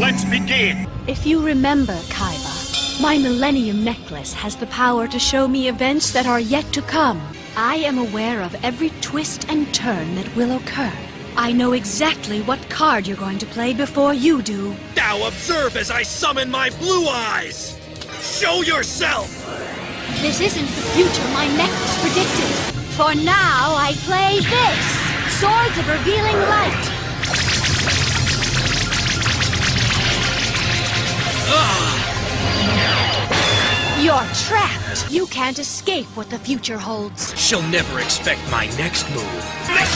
Let's begin! If you remember, Kaiba, my Millennium Necklace has the power to show me events that are yet to come. I am aware of every twist and turn that will occur. I know exactly what card you're going to play before you do. Now observe as I summon my blue eyes! Show yourself! This isn't the future my necklace predicted. For now, I play this! Swords of Revealing Light! You're trapped! You can't escape what the future holds. She'll never expect my next move.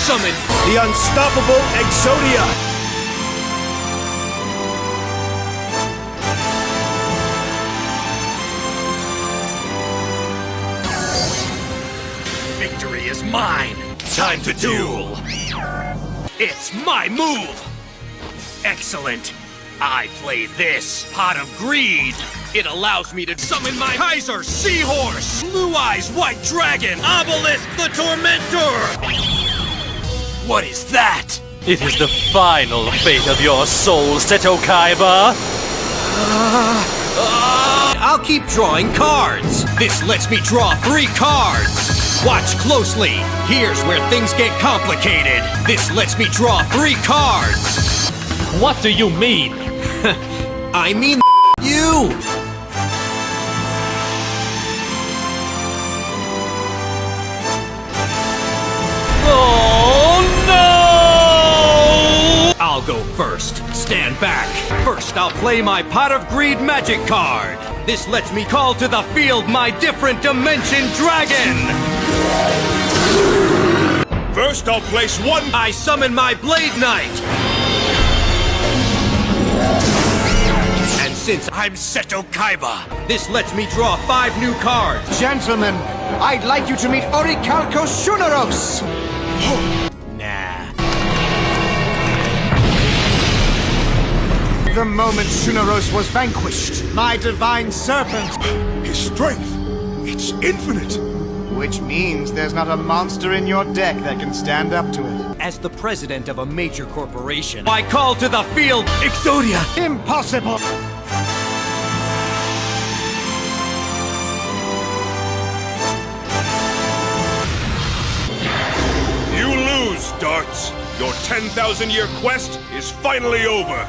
Summon The unstoppable Exodia! Victory is mine! Time to duel! It's my move! Excellent! I play this, Pot of Greed! It allows me to summon my Kaiser Seahorse! Blue Eyes White Dragon! Obelisk the Tormentor! What is that? It is the final fate of your soul, Seto Kaiba! I'll keep drawing cards! This lets me draw 3 cards! Watch closely! Here's where things get complicated! This lets me draw 3 cards! What do you mean? I mean you! Oh no! I'll go first. Stand back. First, I'll play my Pot of Greed magic card. This lets me call to the field my different dimension dragon! First, I'll place 1. I summon my Blade Knight! And since I'm Seto Kaiba, this lets me draw 5 new cards. Gentlemen, I'd like you to meet Orichalcos Shunaros! Nah. The moment Shunaros was vanquished, my divine serpent, His strength, it's infinite. which means there's not a monster in your deck that can stand up to it. As the president of a major corporation, I call to the field Exodia! Impossible! You lose, Darts. Your 10,000-year quest is finally over.